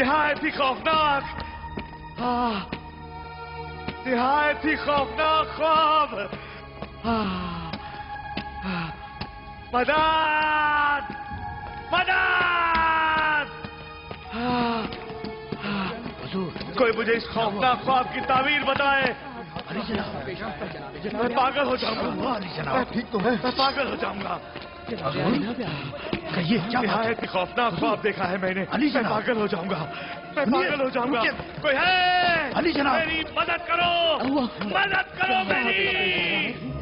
निहायत ही खौफनाक, निहायत ही खौफनाक ख्वाब। मदद, मदद! कोई मुझे इस खौफनाक ख्वाब की ताबीर बताए। मैं पागल हो जाऊंगा। ठीक तो है? मैं पागल हो जाऊंगा। कहिए क्या निहायत ही खौफनाक ख्वाब देखा है मैंने। मैं पागल हो जाऊंगा। मैं पागल हो जाऊंगा। कोई है? अली जनाब, मेरी मदद करो, मदद करो मेरी।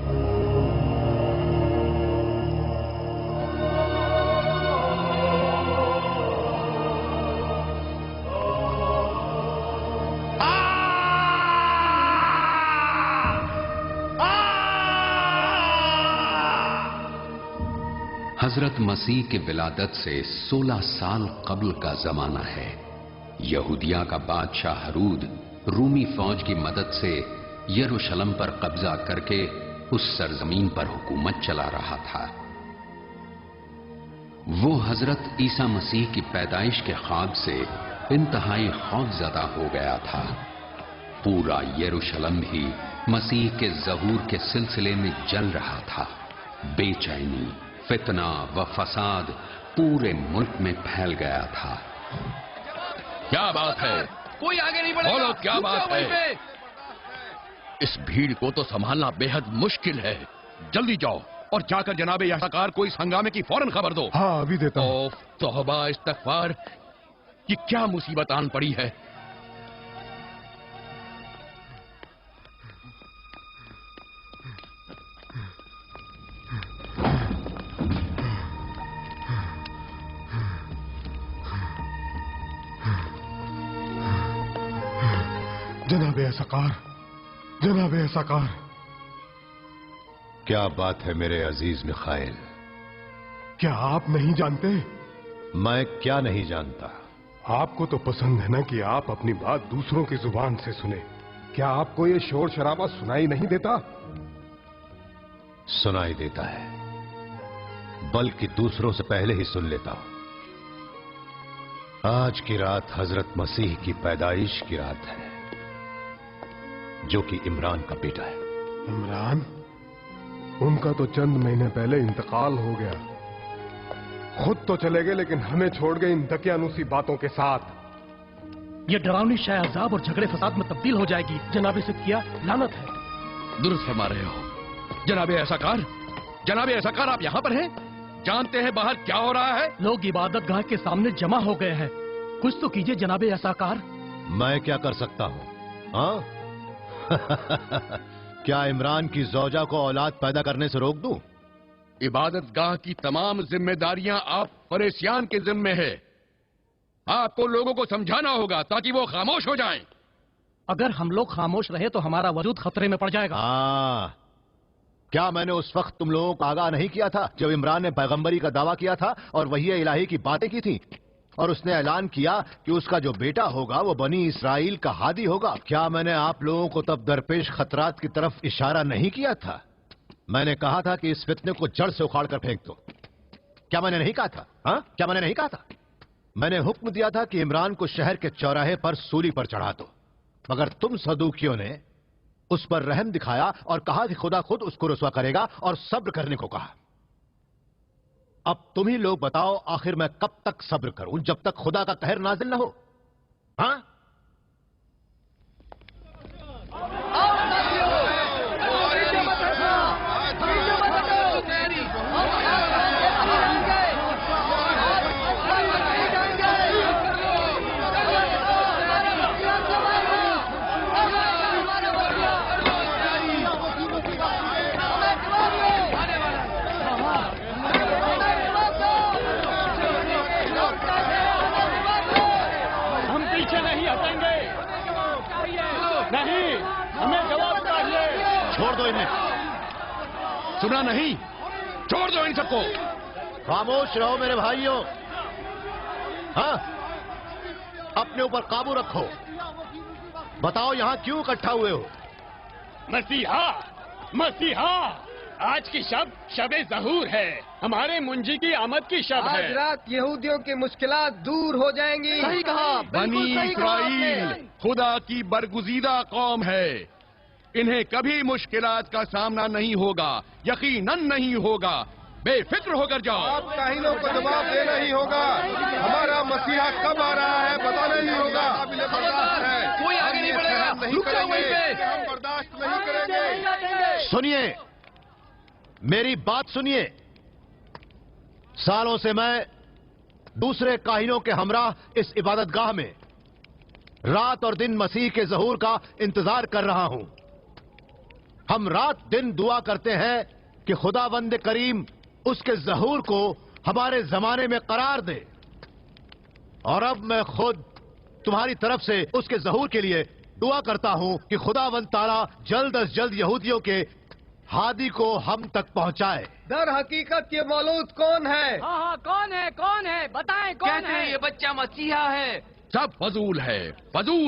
हजरत मसीह के विलादत से 16 साल कबल का जमाना है। यहूदिया का बादशाह हरूद रूमी फौज की मदद से यरूशलेम पर कब्जा करके उस सरजमीन पर हुकूमत चला रहा था। वो हजरत ईसा मसीह की पैदाइश के ख्वाब से इंतहाई खौफजदा हो गया था। पूरा यरूशलेम ही मसीह के ज़हूर के सिलसिले में जल रहा था। बेचैनी, फितना व फसाद पूरे मुल्क में फैल गया था। क्या बात है? कोई आगे नहीं बढ़ेगा। बोलो क्या बात है? इस भीड़ को तो संभालना बेहद मुश्किल है। जल्दी जाओ और जाकर जनाबे यासाकार को इस हंगामे की फौरन खबर दो। हाँ अभी देता हूं। तौबा इस्तगफार, ये क्या मुसीबत आन पड़ी है। जनाबे सकार, जनाबे सकार। क्या बात है मेरे अजीज मिखाइल? क्या आप नहीं जानते? मैं क्या नहीं जानता? आपको तो पसंद है ना कि आप अपनी बात दूसरों की जुबान से सुने। क्या आपको ये शोर शराबा सुनाई नहीं देता? सुनाई देता है, बल्कि दूसरों से पहले ही सुन लेता हूं। आज की रात हजरत मसीह की पैदाइश की रात है, जो कि इमरान का बेटा है। इमरान? उनका तो चंद महीने पहले इंतकाल हो गया। खुद तो चले गए, लेकिन हमें छोड़ गए इन दकियानूसी बातों के साथ। ये डरावनी शाह अजाब और झगड़े फसाद में तब्दील हो जाएगी। जनाबे सिद्किया, लानत है। दुरुस्त फरमा रहे हो जनाबे ऐसाकार। जनाबे ऐसाकार, आप यहाँ पर हैं? जानते हैं बाहर क्या हो रहा है? लोग इबादत गाह के सामने जमा हो गए हैं। कुछ तो कीजिए जनाबे ऐसाकार। मैं क्या कर सकता हूं? हाँ? क्या इमरान की ज़ौजा को औलाद पैदा करने से रोक दूं? इबादत गाह की तमाम जिम्मेदारियां आप फरेसियान के जिम्मे है। आपको लोगों को समझाना होगा ताकि वो खामोश हो जाएं। अगर हम लोग खामोश रहे तो हमारा वजूद खतरे में पड़ जाएगा। हाँ, क्या मैंने उस वक्त तुम लोगों को आगाह नहीं किया था जब इमरान ने पैगंबरी का दावा किया था और वही इलाही की बातें की थी, और उसने ऐलान किया कि उसका जो बेटा होगा वो बनी इसराइल का हादी होगा? क्या मैंने आप लोगों को तब दरपेश खतरात की तरफ इशारा नहीं किया था? मैंने कहा था कि इस फितने को जड़ से उखाड़ कर फेंक दो। क्या मैंने नहीं कहा था? हाँ, क्या मैंने नहीं कहा था? मैंने हुक्म दिया था कि इमरान को शहर के चौराहे पर सूली पर चढ़ा दो, मगर तुम सदूकियों ने उस पर रहम दिखाया और कहा कि खुदा खुद उसको रुसवा करेगा, और सब्र करने को कहा। अब तुम ही लोग बताओ, आखिर मैं कब तक सब्र करूं जब तक खुदा का कहर नाजिल न हो? हाँ? छोड़ दो इन्हें। सुना नहीं? छोड़ दो इन सबको। खामोश रहो मेरे भाइयों। हाँ, अपने ऊपर काबू रखो। बताओ यहां क्यों इकट्ठा हुए हो? मसीहा, मसीहा, आज की शब शबे ज़हूर है, हमारे मुंजी की आमद की शब है। आज रात यहूदियों की मुश्किलात दूर हो जाएंगी। सही कहा, बनी बिल्कुल सही कहा इस्राइल आपने। खुदा की बरगुजीदा कौम है। इन्हें कभी मुश्किलात का सामना नहीं होगा, यकीनन नहीं होगा। बेफिक्र होकर जाओ। आप काहिनों को जवाब देना ही होगा। हमारा मसीहा कब आ रहा है बताना ही होगा। कोई आगे नहीं बढ़ेगा, रुक जाओ वहीं पे। हम बर्दाश्त नहीं करेंगे। सुनिए, मेरी बात सुनिए। सालों से मैं दूसरे काहिनों के हमराह इस इबादतगाह में रात और दिन मसीह के ज़हूर का इंतजार कर रहा हूं। हम रात दिन दुआ करते हैं कि खुदावंद करीम उसके ज़हूर को हमारे जमाने में करार दे। और अब मैं खुद तुम्हारी तरफ से उसके ज़हूर के लिए दुआ करता हूं कि खुदावंद ताला जल्द अज जल्द यहूदियों के हादी को हम तक पहुंचाए। दर हकीकत ये मौलूद कौन है? हाँ, कौन है बताएं कौन है? ये बच्चा मसीहा है। सब फजूल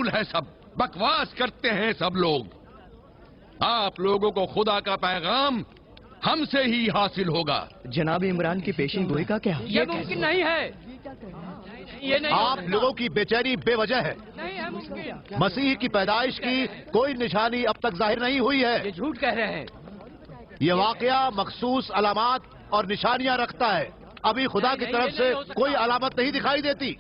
है सब। बकवास करते हैं सब लोग। आप लोगों को खुदा का पैगाम हमसे ही हासिल होगा। जनाब इमरान की पेशिन गोई का क्या? ये मुमकिन नहीं है, ये नहीं आप लोगों की बेचैनी बेवजह है। नहीं है मुमकिन। मसीह की पैदाइश की कोई निशानी अब तक जाहिर नहीं हुई है। ये झूठ कह रहे हैं। ये वाकया मखसूस अलामात और निशानियां रखता है। अभी खुदा की तरफ से कोई अलामत नहीं दिखाई देती।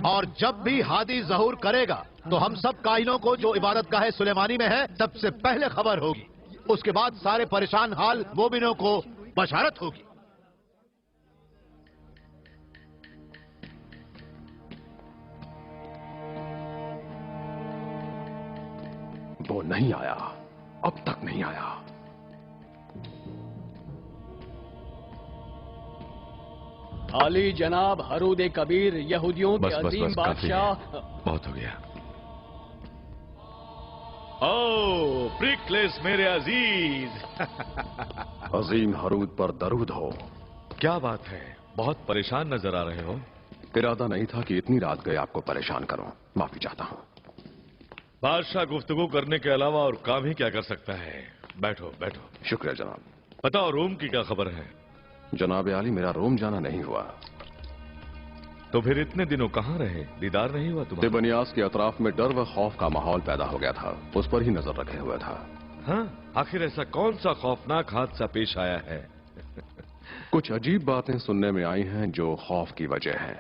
और जब भी हादी ज़हूर करेगा तो हम सब काहिनों को जो इबादतगाह सुलेमानी में है सबसे पहले खबर होगी। उसके बाद सारे परेशान हाल मोमिनों को बशारत होगी। वो नहीं आया, अब तक नहीं आया। आली जनाब हरूद कबीर यहूदियों के अजीम बादशाह। बहुत हो गया। ओ प्रिकलेस मेरे अजीज। अजीम हरूद पर दरूद हो। क्या बात है, बहुत परेशान नजर आ रहे हो। इरादा नहीं था कि इतनी रात गए आपको परेशान करूं। माफी चाहता हूं। बादशाह गुफ्तगू करने के अलावा और काम ही क्या कर सकता है। बैठो बैठो। शुक्रिया जनाब। बताओ रोम की क्या खबर है? जनाब आली, मेरा रोम जाना नहीं हुआ। तो फिर इतने दिनों कहाँ रहे? दीदार नहीं हुआ तुम्हारा? तिबनियास के अतराफ में डर व खौफ का माहौल पैदा हो गया था। उस पर ही नजर रखे हुए था। हाँ, आखिर ऐसा कौन सा खौफनाक हादसा पेश आया है? कुछ अजीब बातें सुनने में आई हैं जो खौफ की वजह है।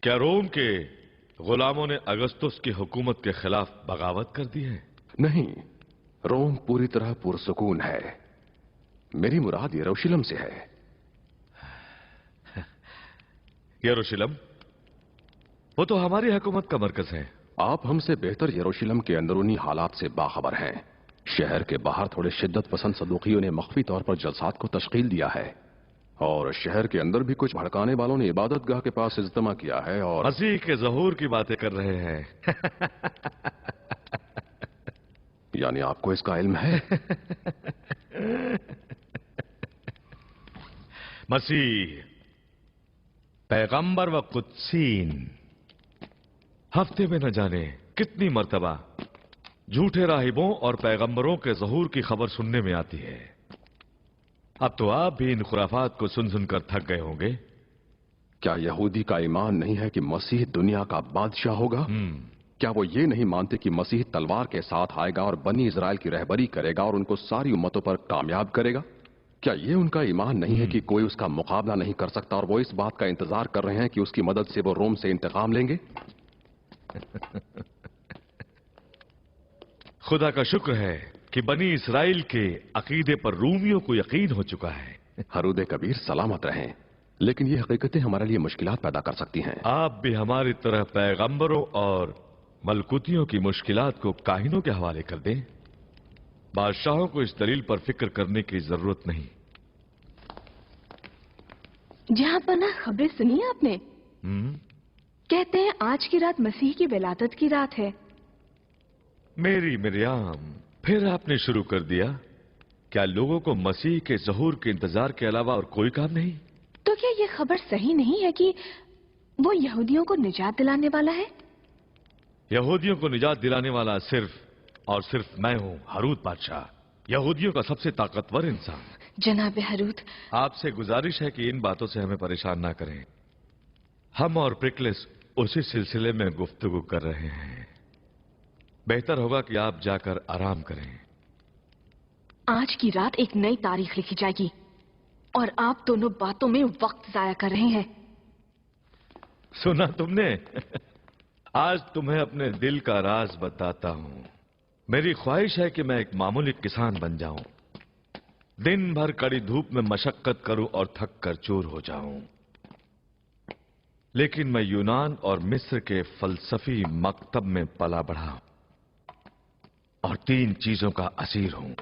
क्या रोम के गुलामों ने अगस्तुस की हुकूमत के खिलाफ बगावत कर दी है? नहीं, रोम पूरी तरह पुरसुकून है। मेरी मुराद यरूशलेम से है। यरूशलेम? वो तो हमारी हुकूमत का मरकज है। आप हमसे बेहतर यरूशलेम के अंदरूनी हालात से बाखबर हैं। शहर के बाहर थोड़े शिद्दत पसंद सदूकियों ने मख्फी तौर पर जलसात को तश्कील दिया है और शहर के अंदर भी कुछ भड़काने वालों ने इबादतगाह के पास इज्तिमा किया है और मसीह के ज़हूर की बातें कर रहे हैं। यानी आपको इसका इल्म है? मसीह, पैगंबर व कुद्सीन हफ्ते में न जाने कितनी मर्तबा झूठे राहिबों और पैगंबरों के ज़हूर की खबर सुनने में आती है। अब तो आप भी इन खुराफात को सुन सुनकर थक गए होंगे। क्या यहूदी का ईमान नहीं है कि मसीह दुनिया का बादशाह होगा? क्या वो ये नहीं मानते कि मसीह तलवार के साथ आएगा और बनी इजराइल की रहबरी करेगा और उनको सारी उम्मतों पर कामयाब करेगा? क्या ये उनका ईमान नहीं है कि कोई उसका मुकाबला नहीं कर सकता और वो इस बात का इंतजार कर रहे हैं कि उसकी मदद से वो रोम से इंतकाम लेंगे? खुदा का शुक्र है कि बनी इस्राइल के अकीदे पर रूमियों को यकीन हो चुका है। हरूद कबीर सलामत रहें, लेकिन ये हकीकतें हमारे लिए मुश्किलात पैदा कर सकती हैं। आप भी हमारी तरह पैगंबरों और मलकुतियों की मुश्किलात को काहिनों के हवाले कर दें। बादशाहों को इस दलील पर फिक्र करने की जरूरत नहीं। जहां पना खबरें सुनी आपने? कहते हैं आज की रात मसीह की विलादत की रात है। मेरी मिरियाम, फिर आपने शुरू कर दिया। क्या लोगों को मसीह के ज़हूर के इंतजार के अलावा और कोई काम नहीं? तो क्या ये खबर सही नहीं है कि वो यहूदियों को निजात दिलाने वाला है? यहूदियों को निजात दिलाने वाला सिर्फ और सिर्फ मैं हूं, हरूद बादशाह। यहूदियों का सबसे ताकतवर इंसान। जनाब हरूद, आपसे गुजारिश है कि इन बातों से हमें परेशान ना करें। हम और प्रिकलिस उसी सिलसिले में गुफ्तगू कर रहे हैं। बेहतर होगा कि आप जाकर आराम करें। आज की रात एक नई तारीख लिखी जाएगी और आप दोनों बातों में वक्त जाया कर रहे हैं। सुना तुमने? आज तुम्हें अपने दिल का राज बताता हूं। मेरी ख्वाहिश है कि मैं एक मामूली किसान बन जाऊं, दिन भर कड़ी धूप में मशक्कत करूं और थक कर चूर हो जाऊं। लेकिन मैं यूनान और मिस्र के फलसफी मकतब में पला बढ़ा और 3 चीजों का असीर हूं: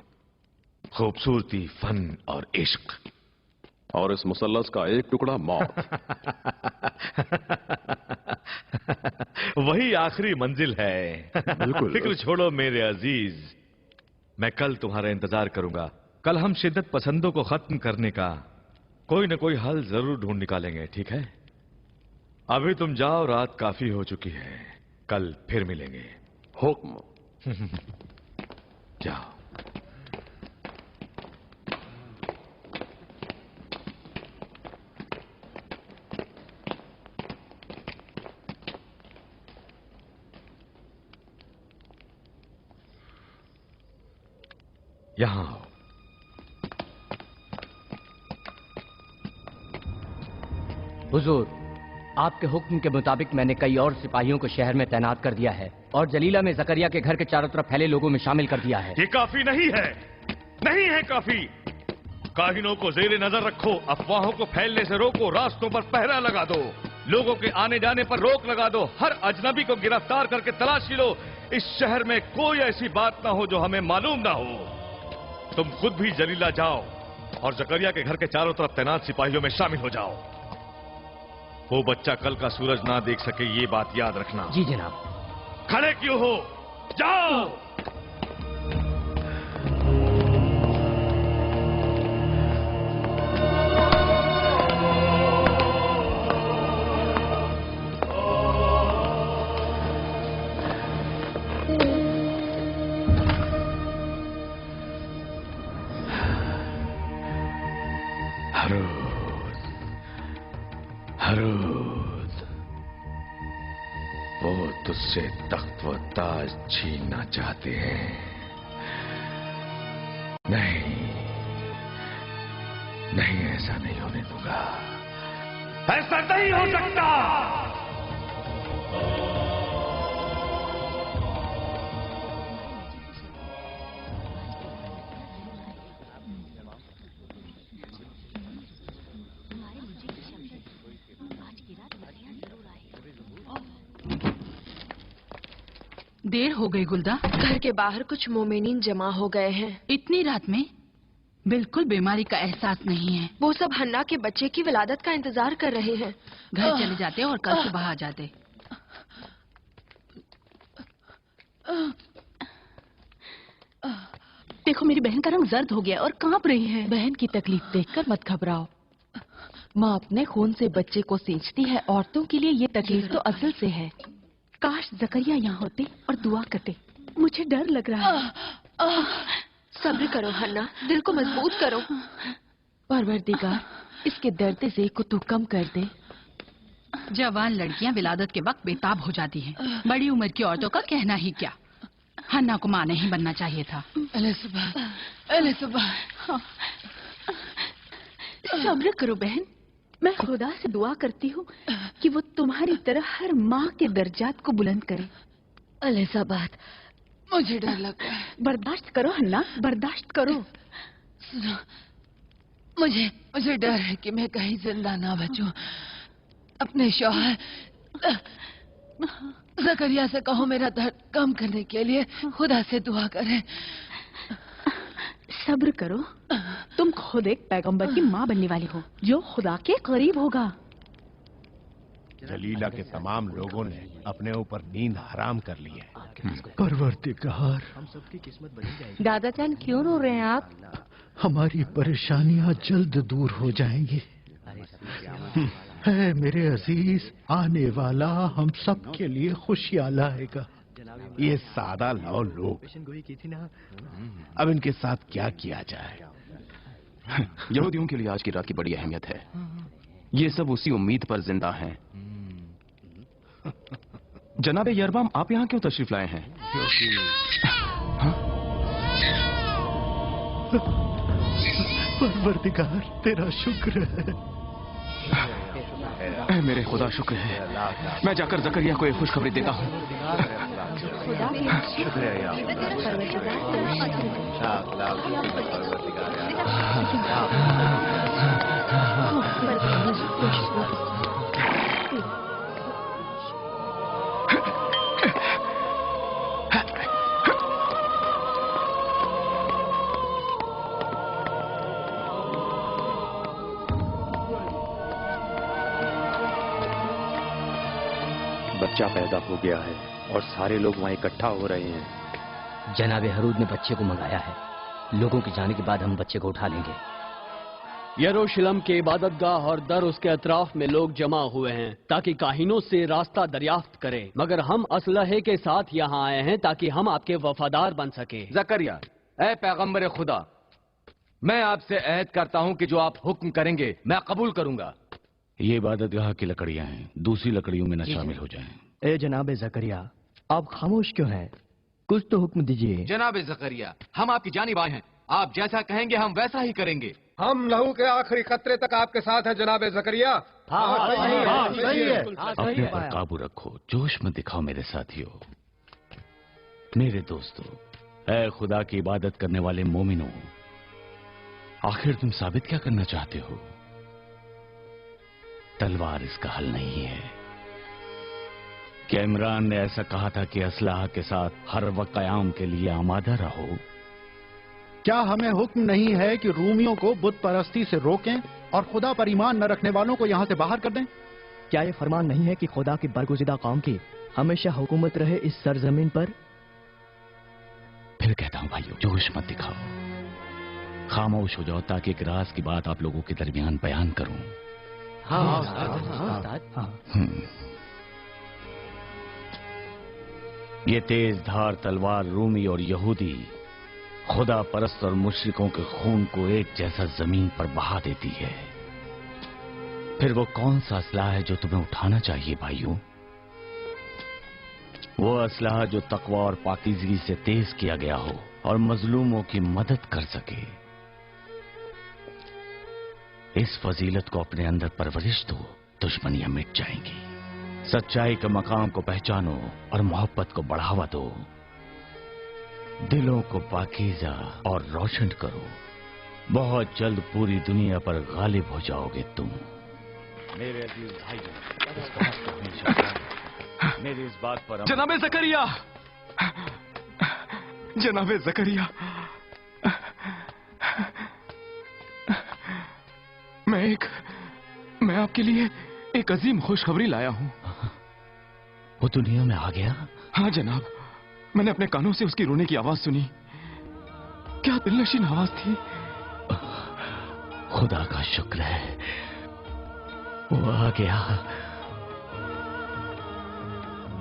खूबसूरती, फन और इश्क। और इस मुसल्लस का एक टुकड़ा मौत। वही आखिरी मंजिल है। बिल्कुल। फिक्र छोड़ो मेरे अजीज, मैं कल तुम्हारा इंतजार करूंगा। कल हम शिद्दत पसंदों को खत्म करने का कोई न कोई हल जरूर ढूंढ निकालेंगे, ठीक है? अभी तुम जाओ, रात काफी हो चुकी है। कल फिर मिलेंगे। हुक्म। जाओ। यहां आओ। हुजूर, आपके हुक्म के मुताबिक मैंने कई और सिपाहियों को शहर में तैनात कर दिया है और जलीला में जकरिया के घर के चारों तरफ फैले लोगों में शामिल कर दिया है। ये काफी नहीं है, नहीं है काफी। काहिनों को जेरे नजर रखो, अफवाहों को फैलने से रोको, रास्तों पर पहरा लगा दो, लोगों के आने जाने पर रोक लगा दो, हर अजनबी को गिरफ्तार करके तलाशी लो। इस शहर में कोई ऐसी बात ना हो जो हमें मालूम ना हो। तुम खुद भी जलीला जाओ और जकरिया के घर के चारों तरफ तैनात सिपाहियों में शामिल हो जाओ। वो बच्चा कल का सूरज ना देख सके, ये बात याद रखना। जी जनाब। खड़े क्यों हो? जाओ। हरूद, वो तुझसे तख्त व ताज छीनना चाहते हैं। नहीं, नहीं, ऐसा नहीं होने दूंगा। ऐसा नहीं हो सकता। देर हो गई गुलदा। घर के बाहर कुछ मोमिनीन जमा हो गए हैं। इतनी रात में? बिल्कुल बीमारी का एहसास नहीं है। वो सब हन्ना के बच्चे की विलादत का इंतजार कर रहे हैं। घर चले जाते और कल सुबह आ जाते। देखो, मेरी बहन का रंग जर्द हो गया और कांप रही है। बहन की तकलीफ देखकर मत घबराओ। माँ अपने खून से बच्चे को सींचती है। औरतों के लिए ये तकलीफ तो असल से है। काश जकरिया यहाँ होते और दुआ करते। मुझे डर लग रहा है। सब्र करो हन्ना, दिल को मजबूत करो। परवरदिगार, इसके दर्द से को तू कम कर दे। जवान लड़कियां विलादत के वक्त बेताब हो जाती हैं। बड़ी उम्र की औरतों का कहना ही क्या। हन्ना को मां नहीं बनना चाहिए था। सब्र करो बहन, मैं खुदा से दुआ करती हूँ कि वो तुम्हारी तरह हर माँ के दर्जात को बुलंद करे। अलिजाबाद, मुझे डर लग रहा है। बर्दाश्त करो हन्ना, बर्दाश्त करो। सुनो, मुझे डर है कि मैं कहीं जिंदा ना बचूं। अपने शौहर जकरिया से कहो मेरा दर्द कम करने के लिए खुदा से दुआ करें। सब्र करो, तुम खुद एक पैगंबर की माँ बनने वाली हो जो खुदा के करीब होगा। जलीला के तमाम लोगों ने अपने ऊपर नींद हराम कर ली है। परवरदिगार, हम सबकी किस्मत बनी जाएगी। दादाजान क्यों रो रहे हैं आप? हमारी परेशानियां जल्द दूर हो जाएंगी। है मेरे अजीज, आने वाला हम सब के लिए खुशियां लाएगा। ये सादा लाओ लोग, अब इनके साथ क्या किया जाए? यहूदियों के लिए आज की रात की बड़ी अहमियत है। ये सब उसी उम्मीद पर जिंदा हैं। जनाब यरबाम, आप यहाँ क्यों तशरीफ लाए हैं? परवरदिगार, तेरा शुक्र है। ऐ मेरे खुदा, शुक्र है। मैं जाकर जकरिया को एक खुशखबरी देता हूँ। बच्चा पैदा हो गया है और सारे लोग वहाँ इकट्ठा हो रहे हैं। जनाब हरूद ने बच्चे को मंगाया है। लोगों के जाने के बाद हम बच्चे को उठा लेंगे। यरूशलेम के इबादतगाह और दर उसके अतराफ में लोग जमा हुए हैं ताकि काहिनों से रास्ता दरियाफ्त करें, मगर हम असलहे के साथ यहाँ आए हैं ताकि हम आपके वफादार बन सके। जकरिया, ऐ पैगंबर खुदा, मैं आपसे अहद करता हूँ कि जो आप हुक्म करेंगे मैं कबूल करूंगा। ये इबादतगाह की लकड़ियां हैं, दूसरी लकड़ियों में न शामिल हो जाएं। ए जनाब जकरिया, आप खामोश क्यों हैं? कुछ तो हुक्म दीजिए। जनाब जकरिया, हम आपकी जानिब आए हैं। आप जैसा कहेंगे हम वैसा ही करेंगे। हम लहू के आखिरी खतरे तक आपके साथ हैं जनाब जकरिया। अपने पर काबू रखो, जोश में दिखाओ मेरे साथियों। मेरे दोस्तों, ऐ खुदा की इबादत करने वाले मोमिनों, आखिर तुम साबित क्या करना चाहते हो? तलवार इसका हल नहीं है। क्या इमरान ने ऐसा कहा था कि असलाह के साथ हर वक्त कयाम के लिए आमादा रहो? क्या हमें हुक्म नहीं है कि रूमियों को बुत परस्ती से रोकें और खुदा पर ईमान न रखने वालों को यहाँ से बाहर कर दें? क्या ये फरमान नहीं है कि खुदा की बरगुज़िदा कौम की हमेशा हुकूमत रहे इस सरजमीन पर? फिर कहता हूं भाइयों, जोश मत दिखाओ, खामोश हो जाओ ताकि एक राज की बात आप लोगों के दरमियान बयान करूं। ये तेज धार तलवार रूमी और यहूदी खुदा परस्त और मुशरिकों के खून को एक जैसा जमीन पर बहा देती है। फिर वो कौन सा असलाह है जो तुम्हें उठाना चाहिए भाइयों? वो असलाह जो तकवा और पाकीज़गी से तेज किया गया हो और मजलूमों की मदद कर सके। इस फजीलत को अपने अंदर परवरिश दो, दुश्मनियां मिट जाएंगी। सच्चाई के मकाम को पहचानो और मोहब्बत को बढ़ावा दो। दिलों को पाकीज़ा और रोशन करो। बहुत जल्द पूरी दुनिया पर गालिब हो जाओगे तुम। मेरे अजीज भाइयों, इस बात को हमेशा मेरी इस बात पर जनाबे जकरिया, जनाबे जकरिया, मैं आपके लिए एक अजीम खुशखबरी लाया हूं। वो दुनिया में आ गया? हाँ जनाब, मैंने अपने कानों से उसकी रोने की आवाज सुनी। क्या दिलनशीन आवाज थी। खुदा का शुक्र है, वो आ गया,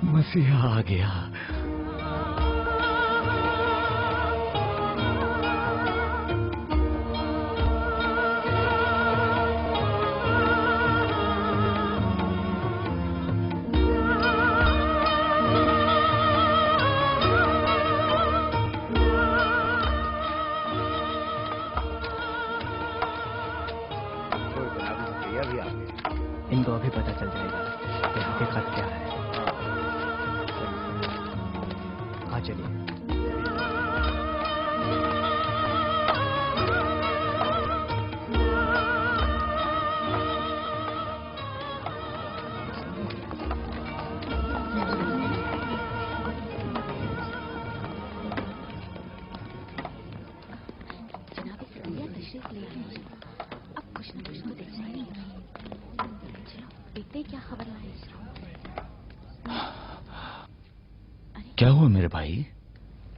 मसीहा आ गया। इनको अभी पता चल जाएगा कि हकीकत क्या है। हाँ चलिए। क्या हुआ मेरे भाई?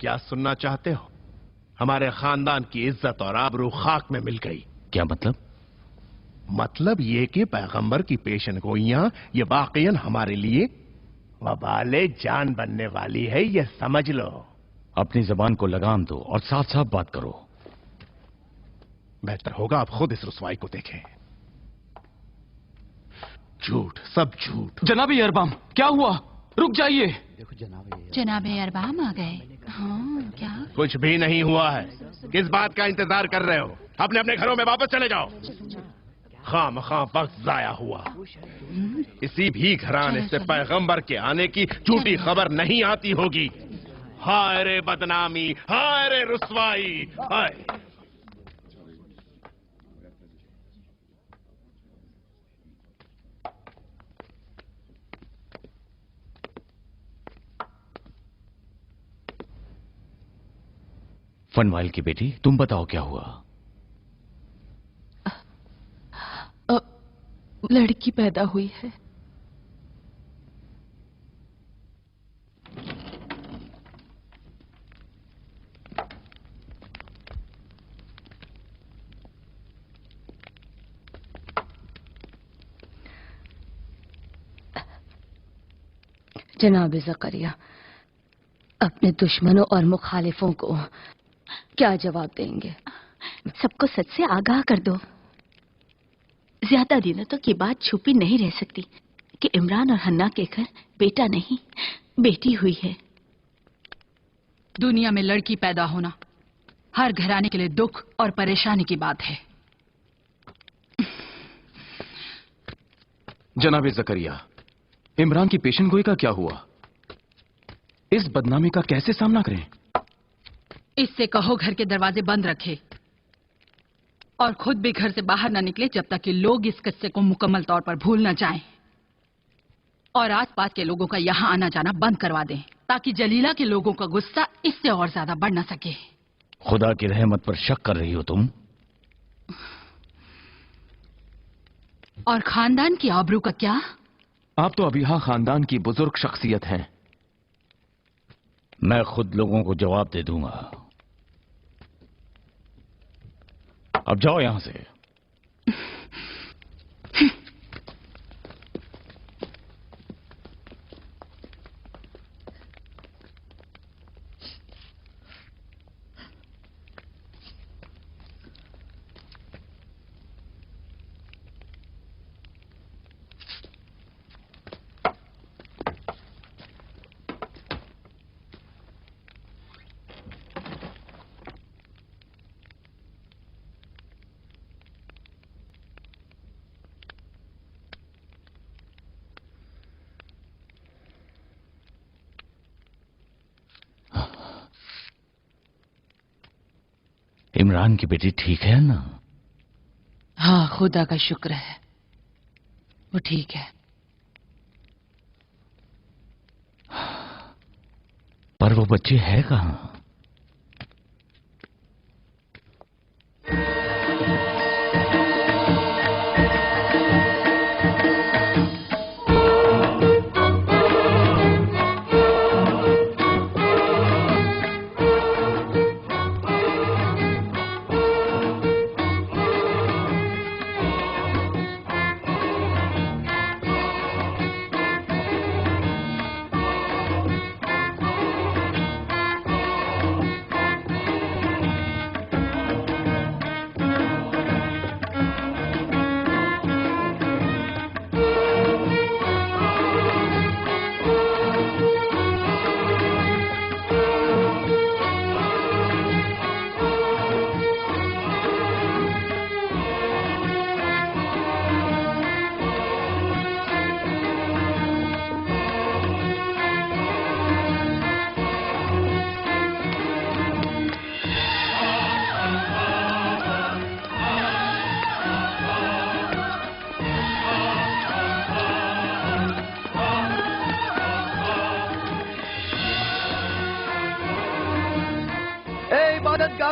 क्या सुनना चाहते हो? हमारे खानदान की इज्जत और आबरू खाक में मिल गई। क्या मतलब? मतलब ये कि पैगंबर की पेशन गोइयां ये वाकईन हमारे लिए वबाले जान बनने वाली है, ये समझ लो। अपनी जबान को लगाम दो और साफ साफ बात करो। बेहतर होगा आप खुद इस रुसवाई को देखें। झूठ, सब झूठ। जनाबे अरबाम, क्या हुआ? रुक जाइए। जनाबे अरबाम आ गए। हाँ, क्या? कुछ भी नहीं हुआ है। किस बात का इंतजार कर रहे हो? अपने अपने घरों में वापस चले जाओ। खामखा वक्त जाया हुआ। किसी भी घराने से पैगंबर के आने की झूठी खबर नहीं आती होगी। हाय रे बदनामी, हाय रे रुसवाई, हाय। फनवाइल की बेटी, तुम बताओ क्या हुआ? लड़की पैदा हुई है। जनाब ज़करिया, अपने दुश्मनों और मुखालिफों को क्या जवाब देंगे? सबको सच से आगाह कर दो। ज्यादा दिनों तक ये बात छुपी नहीं रह सकती कि इमरान और हन्ना के घर बेटा नहीं, बेटी हुई है। दुनिया में लड़की पैदा होना हर घराने के लिए दुख और परेशानी की बात है। जनाबे ज़करिया, इमरान की पेशन गोई का क्या हुआ? इस बदनामी का कैसे सामना करें? इससे कहो घर के दरवाजे बंद रखे और खुद भी घर से बाहर न निकले जब तक कि लोग इस किस्से को मुकम्मल तौर पर भूल न जाएं। और आसपास के लोगों का यहां आना जाना बंद करवा दें ताकि जलीला के लोगों का गुस्सा इससे और ज्यादा बढ़ न सके। खुदा की रहमत पर शक कर रही हो तुम? और खानदान की आबरू का क्या? आप तो अबीहा खानदान की बुजुर्ग शख्सियत हैं। मैं खुद लोगों को जवाब दे दूंगा। अब जाओ यहां से। इमरान की बेटी ठीक है ना? हाँ, खुदा का शुक्र है, वो ठीक है। पर वो बच्ची है कहां?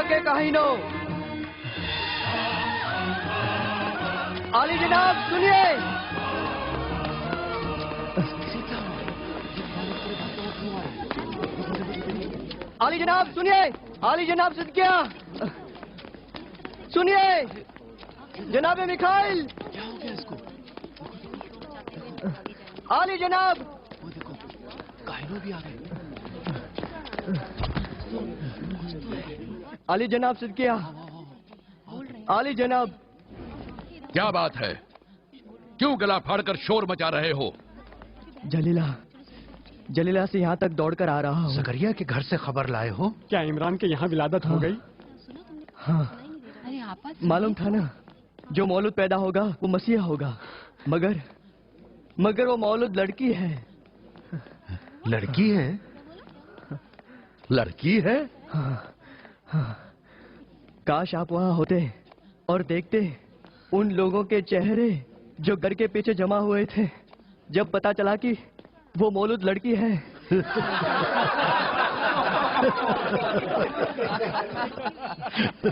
के काहिनो, आली जनाब सुनिए। आली जनाब सुनिए, आली जनाब सदकिया सुनिए, जनाब मिखाइल, आली जनाब बहनों भी आ गई। आली जनाब सिद्किया, आली जनाब। क्या बात है? क्यों गला फाड़कर शोर मचा रहे हो? जलीला से यहाँ तक दौड़कर आ रहा हूँ। जकरिया के घर से खबर लाए हो? क्या इमरान के यहाँ विलादत हो गई? हाँ, मालूम था ना, जो मौलूद पैदा होगा वो मसीहा होगा, मगर वो मौलूद लड़की है। लड़की है? लड़की है? हाँ। काश आप वहाँ होते और देखते उन लोगों के चेहरे जो घर के पीछे जमा हुए थे जब पता चला कि वो मौलूद लड़की है।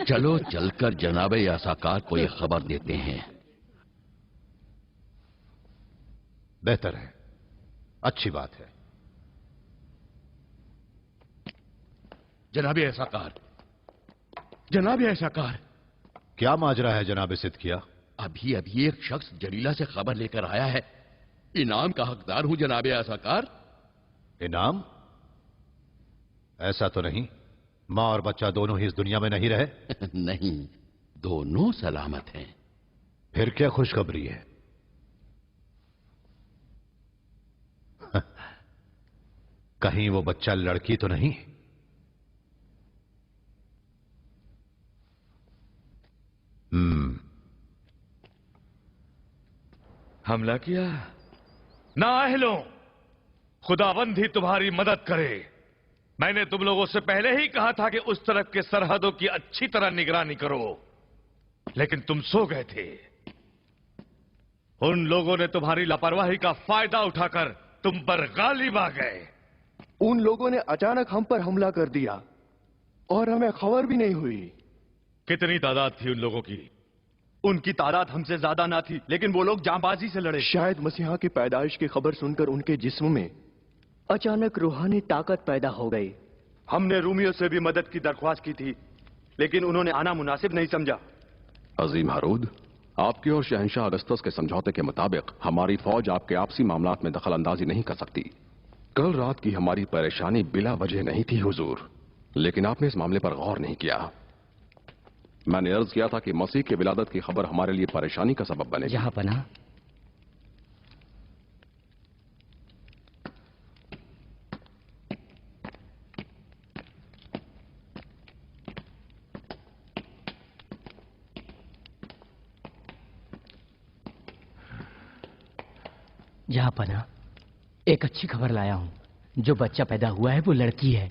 चलो चलकर जनाबे यासाकार को ये खबर देते हैं। बेहतर है, अच्छी बात है। जनाबे यासाकार, जनाबे यासाकार। क्या माजरा है जनाबे सिद्किया? अभी अभी एक शख्स जलीला से खबर लेकर आया है। इनाम का हकदार हूं जनाबे यासाकार। इनाम? ऐसा तो नहीं, माँ और बच्चा दोनों ही इस दुनिया में नहीं रहे? नहीं, दोनों सलामत हैं। फिर क्या खुशखबरी है? कहीं वो बच्चा लड़की तो नहीं? हमला किया? नाअहलों, खुदावंद ही तुम्हारी मदद करे। मैंने तुम लोगों से पहले ही कहा था कि उस तरफ के सरहदों की अच्छी तरह निगरानी करो, लेकिन तुम सो गए थे। उन लोगों ने तुम्हारी लापरवाही का फायदा उठाकर तुम पर गालिब आ गए। उन लोगों ने अचानक हम पर हमला कर दिया और हमें खबर भी नहीं हुई। कितनी तादाद थी उन लोगों की? उनकी तादाद हमसे ज्यादा ना थी, लेकिन वो लोग जांबाजी से लड़े। शायद मसीहा की पैदाइश की खबर सुनकर उनके जिस्म में अचानक रूहानी ताकत पैदा हो गई। हमने रूमियों से भी मदद की दरख्वास्त की थी, लेकिन उन्होंने आना मुनासिब नहीं समझा। अजीम हारूद, आपके और शहंशाह अगस्तस के समझौते के मुताबिक हमारी फौज आपके आपसी मामलात में दखल अंदाजी नहीं कर सकती। कल रात की हमारी परेशानी बिला वजह नहीं थी हुजूर, लेकिन आपने इस मामले पर गौर नहीं किया। मैंने अर्ज किया था कि मसीह के विलादत की खबर हमारे लिए परेशानी का सबब बनेगी। जहां पना, जहां पना, एक अच्छी खबर लाया हूं। जो बच्चा पैदा हुआ है वो लड़की है।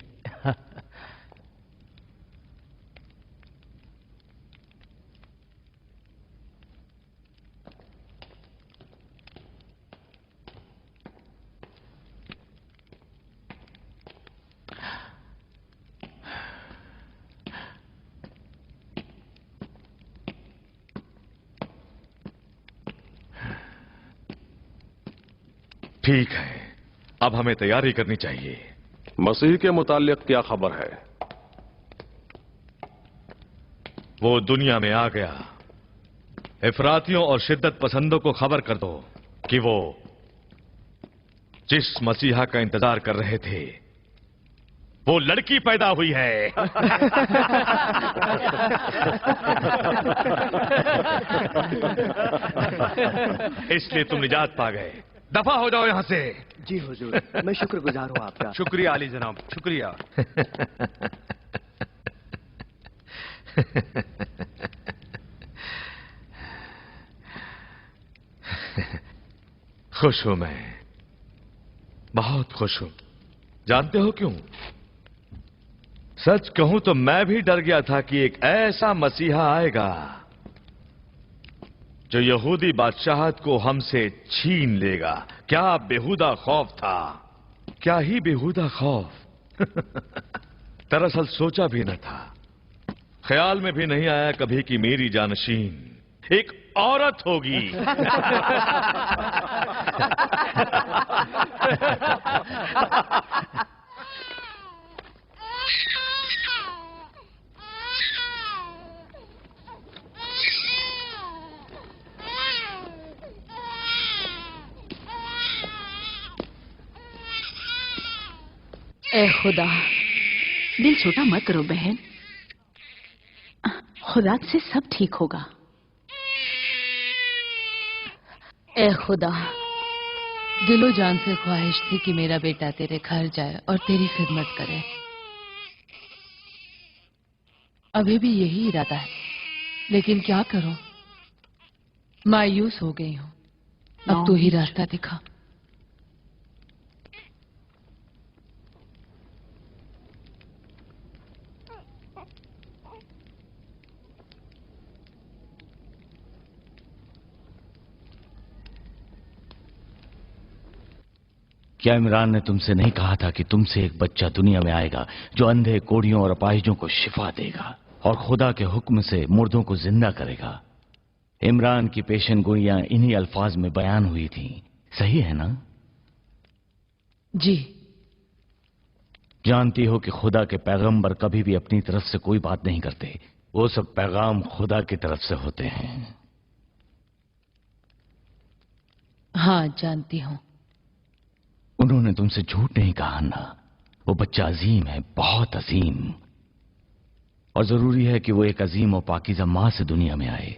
ठीक है, अब हमें तैयारी करनी चाहिए। मसीह के मुताल्लिक क्या खबर है? वो दुनिया में आ गया। इफरातियों और शिद्दत पसंदों को खबर कर दो कि वो जिस मसीहा का इंतजार कर रहे थे वो लड़की पैदा हुई है। इसलिए तुम निजात पा गए। दफा हो जाओ यहां से। जी हुजूर, मैं शुक्रगुजार हूं आपका। शुक्रिया आली जनाब, शुक्रिया। खुश हूं मैं, बहुत खुश हूं। जानते हो क्यों? सच कहूं तो मैं भी डर गया था कि एक ऐसा मसीहा आएगा जो यहूदी बादशाहत को हमसे छीन लेगा। क्या बेहुदा खौफ था, क्या ही बेहुदा खौफ। दरअसल सोचा भी न था, ख्याल में भी नहीं आया कभी कि मेरी जानशीन एक औरत होगी। ए खुदा, दिल छोटा मत करो बहन, खुदा से सब ठीक होगा। ए खुदा, दिलो जान से ख्वाहिश थी कि मेरा बेटा तेरे घर जाए और तेरी खिदमत करे। अभी भी यही इरादा है, लेकिन क्या करूं, मायूस हो गई हूं। अब तू ही रास्ता दिखा। क्या इमरान ने तुमसे नहीं कहा था कि तुमसे एक बच्चा दुनिया में आएगा जो अंधे, कोढ़ियों और अपाहिजों को शिफा देगा और खुदा के हुक्म से मुर्दों को जिंदा करेगा? इमरान की पेशन गोइयां इन्हीं अल्फाज में बयान हुई थी, सही है ना? जी। जानती हो कि खुदा के पैगंबर कभी भी अपनी तरफ से कोई बात नहीं करते, वो सब पैगाम खुदा की तरफ से होते हैं। हाँ, जानती हूं। उन्होंने तुमसे झूठ नहीं कहा ना। वो बच्चा अजीम है, बहुत अजीम, और जरूरी है कि वो एक अजीम और पाकीज़ा मां से दुनिया में आए,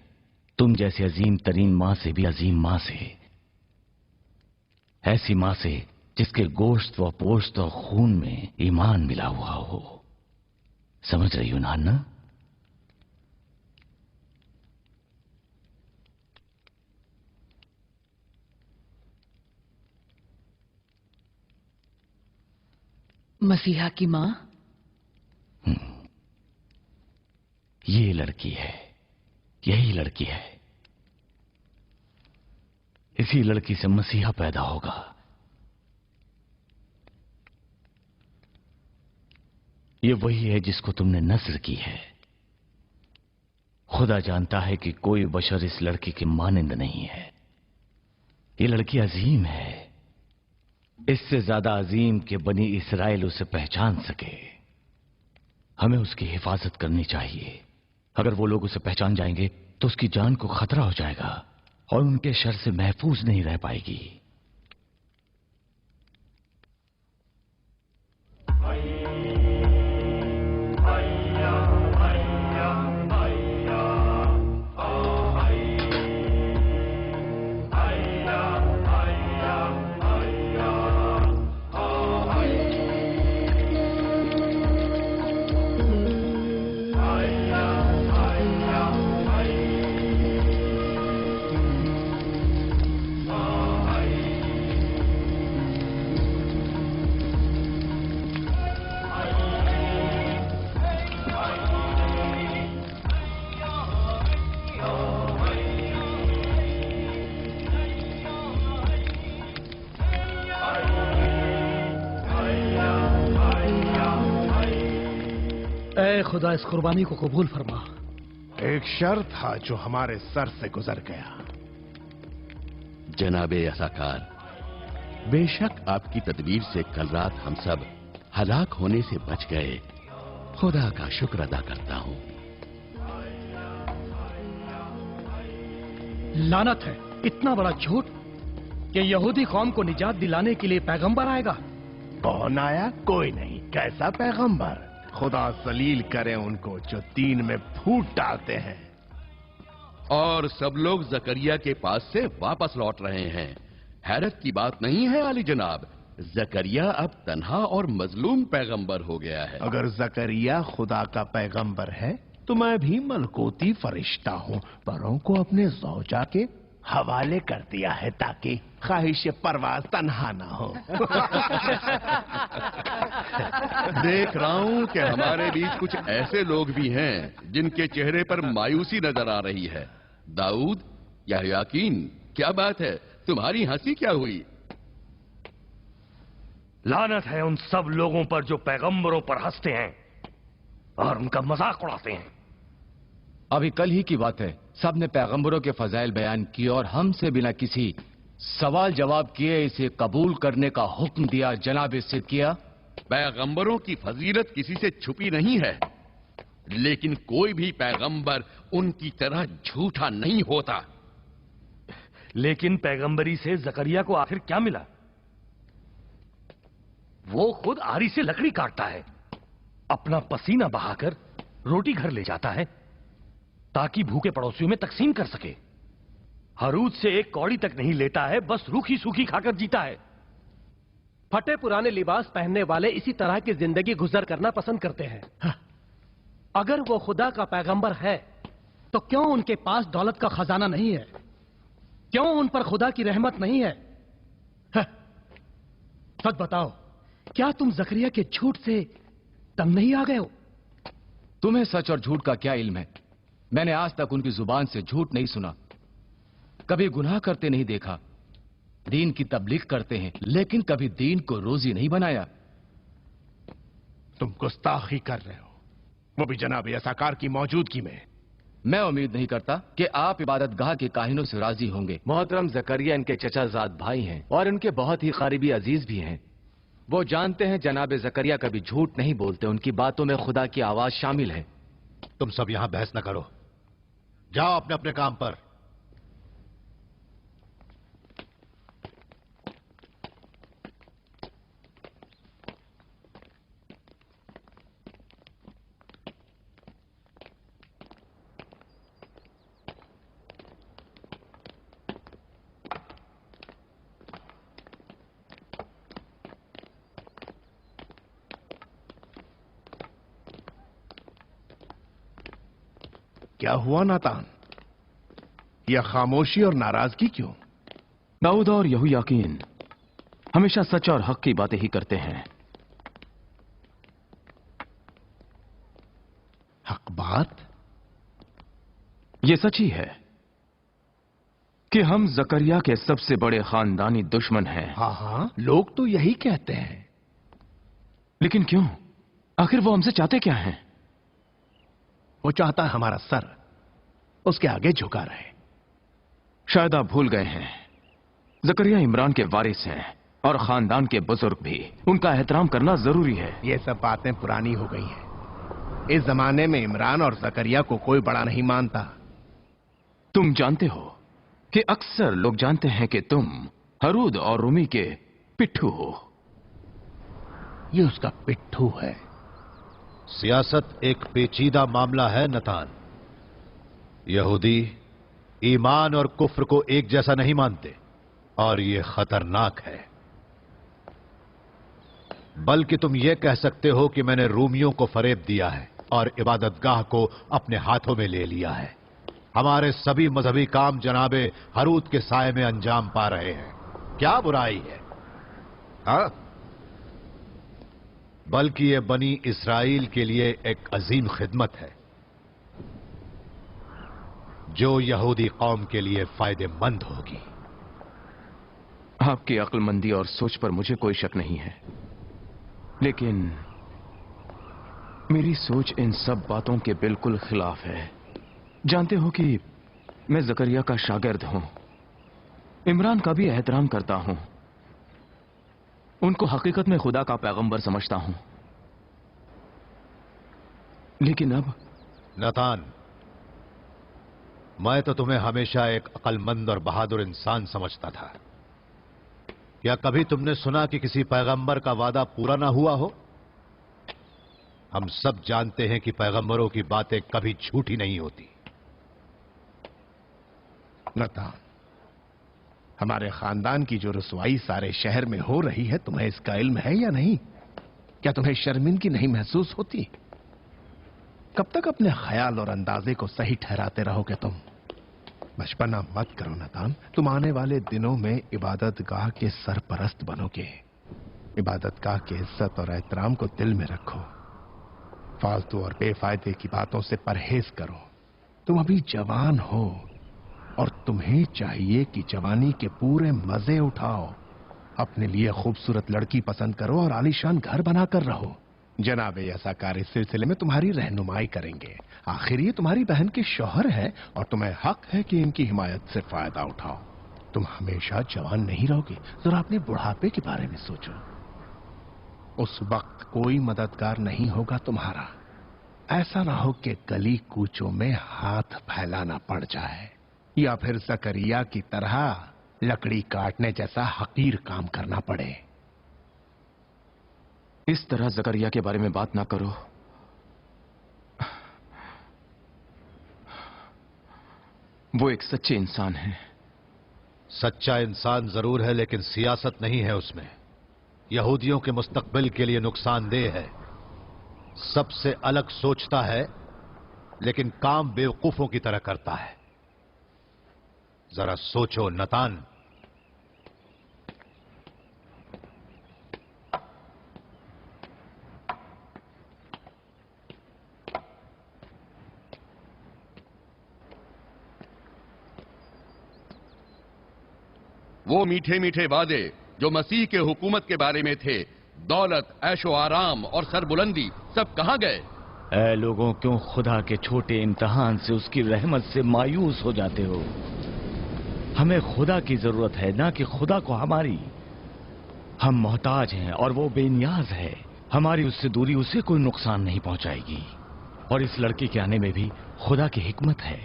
तुम जैसी अजीम तरीन मां से भी अजीम मां से, ऐसी मां से जिसके गोश्त व पोश्त और खून में ईमान मिला हुआ हो। समझ रही हो नाना? मसीहा की मां? ये लड़की है, यही लड़की है। इसी लड़की से मसीहा पैदा होगा। ये वही है जिसको तुमने नस्र की है। खुदा जानता है कि कोई बशर इस लड़की की मानिंद नहीं है। ये लड़की अजीम है, इससे ज्यादा अजीम कि बनी इसराइल उसे पहचान सके। हमें उसकी हिफाजत करनी चाहिए। अगर वो लोग उसे पहचान जाएंगे तो उसकी जान को खतरा हो जाएगा और उनके शर से महफूज नहीं रह पाएगी। ऐ खुदा, इस कुर्बानी को कबूल फरमा। एक शर था जो हमारे सर से गुजर गया। जनाबे असाकार, बेशक आपकी तदबीर से कल रात हम सब हलाक होने से बच गए। खुदा का शुक्र अदा करता हूं। लानत है, इतना बड़ा झूठ कि यहूदी कौम को निजात दिलाने के लिए पैगंबर आएगा। कौन आया? कोई नहीं। कैसा पैगंबर? खुदा जलील करे उनको जो दीन में फूट डालते हैं। और सब लोग जकरिया के पास से वापस लौट रहे हैं। हैरत की बात नहीं है आली जनाब, जकरिया अब तन्हा और मजलूम पैगंबर हो गया है। अगर जकरिया खुदा का पैगंबर है तो मैं भी मलकोती फरिश्ता हूँ। परों को अपने ज़ौजा के हवाले कर दिया है ताकि ख्वाहिश परवाज तन्हा ना हो। देख रहा हूं कि हमारे बीच कुछ ऐसे लोग भी हैं जिनके चेहरे पर मायूसी नजर आ रही है। दाऊद या याकीन, क्या बात है? तुम्हारी हंसी क्या हुई? लानत है उन सब लोगों पर जो पैगंबरों पर हंसते हैं और उनका मजाक उड़ाते हैं। अभी कल ही की बात है, सबने पैगंबरों के फजाइल बयान किए और हमसे बिना किसी सवाल जवाब किए इसे कबूल करने का हुक्म दिया। जनाब सिद्दीकिया, पैगंबरों की फजीलत किसी से छुपी नहीं है, लेकिन कोई भी पैगंबर उनकी तरह झूठा नहीं होता। लेकिन पैगंबरी से जकरिया को आखिर क्या मिला? वो खुद आरी से लकड़ी काटता है, अपना पसीना बहाकर रोटी घर ले जाता है ताकि भूखे पड़ोसियों में तकसीम कर सके। हरूद से एक कौड़ी तक नहीं लेता है, बस रूखी सूखी खाकर जीता है। फटे पुराने लिबास पहनने वाले इसी तरह की जिंदगी गुजर करना पसंद करते हैं। अगर वो खुदा का पैगंबर है तो क्यों उनके पास दौलत का खजाना नहीं है? क्यों उन पर खुदा की रहमत नहीं है? सच बताओ, क्या तुम जकरिया के झूठ से तंग नहीं आ गए हो? तुम्हें सच और झूठ का क्या इल्म है? मैंने आज तक उनकी जुबान से झूठ नहीं सुना, कभी गुनाह करते नहीं देखा। दीन की तबलीग करते हैं लेकिन कभी दीन को रोजी नहीं बनाया। तुम गुस्ताखी कर रहे हो, वो भी जनाब यसाकार की मौजूदगी में। मैं उम्मीद नहीं करता कि आप इबादतगाह के काहिनों से राजी होंगे। मोहतरम जकरिया इनके चचाजाद भाई हैं और इनके बहुत ही करीबी अजीज भी हैं। वो जानते हैं जनाब जकरिया कभी झूठ नहीं बोलते, उनकी बातों में खुदा की आवाज शामिल है। तुम सब यहां बहस न करो, जाओ अपने अपने काम पर। क्या हुआ नातान? यह खामोशी और नाराजगी क्यों? दाऊद और यहोयाकीन हमेशा सच और हक की बातें ही करते हैं। हक बात? यह सच ही है कि हम जकरिया के सबसे बड़े खानदानी दुश्मन हैं। हाँ, लोग तो यही कहते हैं। लेकिन क्यों? आखिर वो हमसे चाहते क्या हैं? वो चाहता है हमारा सर उसके आगे झुका रहे। शायद आप भूल गए हैं, जकरिया इमरान के वारिस हैं और खानदान के बुजुर्ग भी, उनका एहतराम करना जरूरी है। ये सब बातें पुरानी हो गई हैं। इस जमाने में इमरान और जकरिया को कोई बड़ा नहीं मानता। तुम जानते हो कि अक्सर लोग जानते हैं कि तुम हरूद और रूमी के पिट्ठू हो। ये उसका पिट्ठू है। सियासत एक पेचीदा मामला है नतान। यहूदी ईमान और कुफ्र को एक जैसा नहीं मानते और यह खतरनाक है। बल्कि तुम यह कह सकते हो कि मैंने रूमियों को फरेब दिया है और इबादतगाह को अपने हाथों में ले लिया है। हमारे सभी मजहबी काम जनाबे हरूद के साए में अंजाम पा रहे हैं। क्या बुराई है? हाँ, बल्कि यह बनी इस्राइल के लिए एक अजीम खिदमत है जो यहूदी कौम के लिए फायदेमंद होगी। आपकी अक्लमंदी और सोच पर मुझे कोई शक नहीं है, लेकिन मेरी सोच इन सब बातों के बिल्कुल खिलाफ है। जानते हो कि मैं जकरिया का शागिर्द हूं, इमरान का भी एहतराम करता हूं, उनको हकीकत में खुदा का पैगंबर समझता हूं। लेकिन अब नतान, मैं तो तुम्हें हमेशा एक अक्लमंद और बहादुर इंसान समझता था। क्या कभी तुमने सुना कि किसी पैगंबर का वादा पूरा ना हुआ हो? हम सब जानते हैं कि पैगंबरों की बातें कभी झूठी नहीं होती। नतान, हमारे खानदान की जो रुसवाई सारे शहर में हो रही है, तुम्हें इसका इल्म है या नहीं? क्या तुम्हें शर्मिंदगी नहीं महसूस होती? कब तक अपने ख्याल और अंदाजे को सही ठहराते रहोगे तुम? बचपना मत करो नतान। तुम आने वाले दिनों में इबादतगाह के सरपरस्त बनोगे। इबादतगाह की इज्जत और एहतराम को दिल में रखो। फालतू और बेफायदे की बातों से परहेज करो। तुम अभी जवान हो और तुम्हें चाहिए कि जवानी के पूरे मजे उठाओ। अपने लिए खूबसूरत लड़की पसंद करो और आलीशान घर बनाकर रहो। जनाब यसाकार इस सिलसिले में तुम्हारी रहनुमाई करेंगे। आखिर ये तुम्हारी बहन के शौहर है और तुम्हें हक है कि इनकी हिमायत से फायदा उठाओ। तुम हमेशा जवान नहीं रहोगे, जरा अपने बुढ़ापे के बारे में सोचो। उस वक्त कोई मददगार नहीं होगा तुम्हारा। ऐसा ना हो कि गली कूचों में हाथ फैलाना पड़ जाए या फिर जकरिया की तरह लकड़ी काटने जैसा हकीर काम करना पड़े। इस तरह जकरिया के बारे में बात ना करो। वो एक सच्चे इंसान है। सच्चा इंसान जरूर है, लेकिन सियासत नहीं है उसमें। यहूदियों के मुस्तकबिल के लिए नुकसानदेह है। सबसे अलग सोचता है, लेकिन काम बेवकूफों की तरह करता है। जरा सोचो नतान। वो मीठे मीठे वादे जो मसीह के हुकूमत के बारे में थे, दौलत, ऐशो आराम और सरबुलंदी, सब कहां गए? ऐ लोगों, क्यों खुदा के छोटे इम्तिहान से, उसकी रहमत से मायूस हो जाते हो? हमें खुदा की जरूरत है, ना कि खुदा को हमारी। हम मोहताज हैं और वो बेनियाज है। हमारी उससे दूरी उसे कोई नुकसान नहीं पहुंचाएगी। और इस लड़के के आने में भी खुदा की हिकमत है।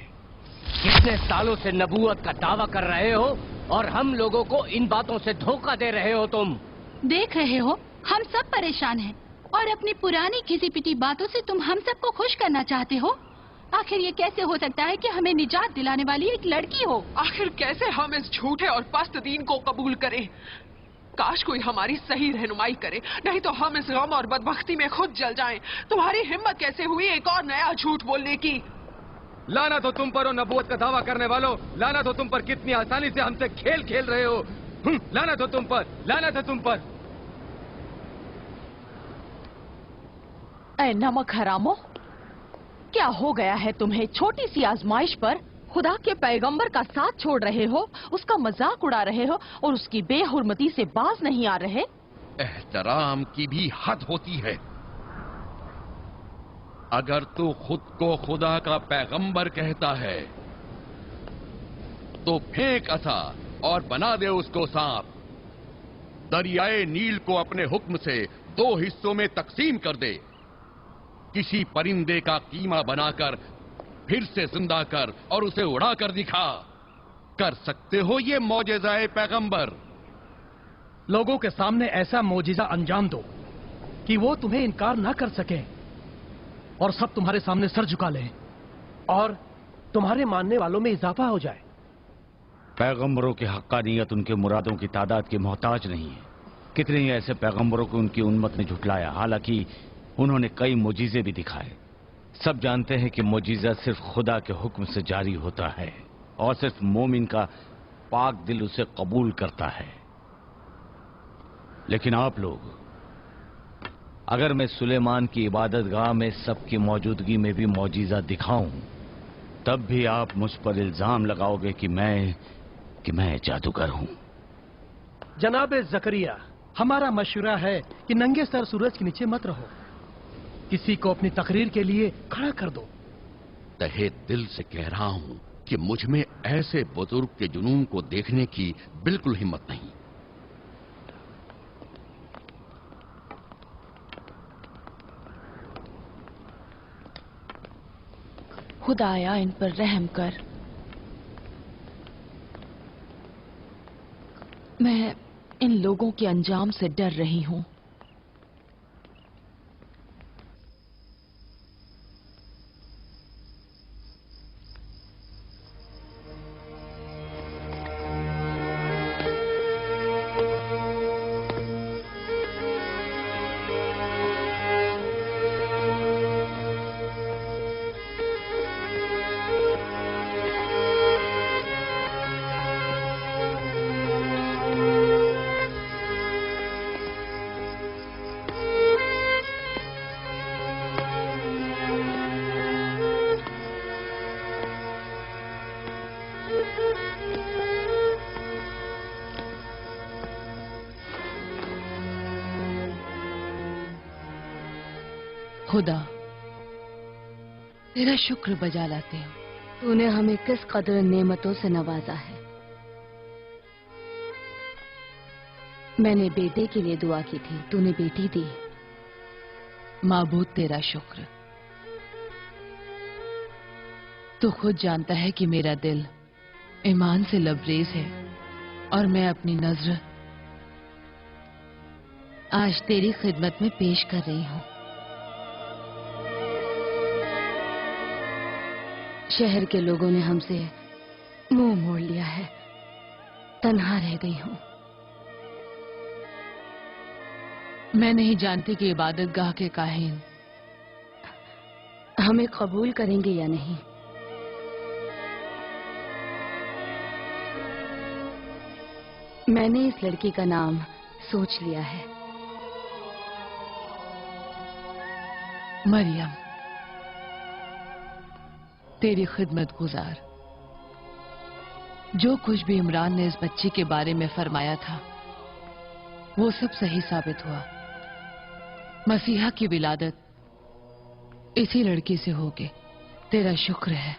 कितने सालों से नबूवत का दावा कर रहे हो और हम लोगों को इन बातों से धोखा दे रहे हो तुम। देख रहे हो, हम सब परेशान हैं और अपनी पुरानी घिसी पिटी बातों से तुम हम सबको खुश करना चाहते हो। आखिर ये कैसे हो सकता है कि हमें निजात दिलाने वाली एक लड़की हो? आखिर कैसे हम इस झूठे और पस्त दीन को कबूल करें? काश कोई हमारी सही रहनुमाई करे, नहीं तो हम इस गम और बदबख्ती में खुद जल जाएं। तुम्हारी हिम्मत कैसे हुई एक और नया झूठ बोलने की? लानत हो तुम पर और नबूवत का दावा करने वालों। लानत हो तुम पर, कितनी आसानी से हमसे खेल खेल रहे हो। लानत हो तुम पर, लानत है तुम पर। ऐ नमक हरामो, क्या हो गया है तुम्हें? छोटी सी आजमाइश पर खुदा के पैगंबर का साथ छोड़ रहे हो, उसका मजाक उड़ा रहे हो और उसकी बेहुरमती से बाज नहीं आ रहे। एहतराम की भी हद होती है। अगर तू खुद को खुदा का पैगंबर कहता है तो फेंक असा और बना दे उसको सांप। दरियाए नील को अपने हुक्म से 2 हिस्सों में तकसीम कर दे। किसी परिंदे का कीमा बनाकर फिर से जिंदा कर और उसे उड़ा कर दिखा। कर सकते हो ये मौजेज़ाए पैगंबर? लोगों के सामने ऐसा मौजिजा अंजाम दो कि वो तुम्हें इनकार ना कर सके और सब तुम्हारे सामने सर झुका लें और तुम्हारे मानने वालों में इजाफा हो जाए। पैगंबरों की हक्कानियत उनके मुरादों की तादाद के मोहताज नहीं है। कितने ही ऐसे पैगंबरों को उनकी उम्मत ने झुटलाया, हालांकि उन्होंने कई मोजीजे भी दिखाए। सब जानते हैं कि मोजीजा सिर्फ खुदा के हुक्म से जारी होता है और सिर्फ मोमिन का पाक दिल उसे कबूल करता है। लेकिन आप लोग, अगर मैं सुलेमान की इबादत गाह में सबकी मौजूदगी में भी मौजीजा दिखाऊं, तब भी आप मुझ पर इल्जाम लगाओगे कि मैं जादूगर हूं। जनाब जकरिया, हमारा मशवरा है कि नंगे सर सूरज के नीचे मत रहो। किसी को अपनी तकरीर के लिए खड़ा कर दो। तहे दिल से कह रहा हूं कि मुझ में ऐसे बुजुर्ग के जुनून को देखने की बिल्कुल हिम्मत नहीं। खुदाया इन पर रहम कर। मैं इन लोगों के अंजाम से डर रही हूं। खुदा, तेरा शुक्र बजा लाते हो। तूने हमें किस कदर नेमतों से नवाजा है। मैंने बेटे के लिए दुआ की थी, तूने बेटी दी। माबूद तेरा शुक्र। तू खुद जानता है कि मेरा दिल ईमान से लबरेज है और मैं अपनी नजर आज तेरी खिदमत में पेश कर रही हूँ। शहर के लोगों ने हमसे मुंह मोड़ लिया है, तन्हा रह गई हूँ। मैं नहीं जानती कि इबादतगाह के काहिन हमें कबूल करेंगे या नहीं। मैंने इस लड़की का नाम सोच लिया है, मरियम, तेरी खिदमत गुजार। जो कुछ भी इमरान ने इस बच्ची के बारे में फरमाया था वो सब सही साबित हुआ। मसीहा की विलादत इसी लड़की से होगी। तेरा शुक्र है।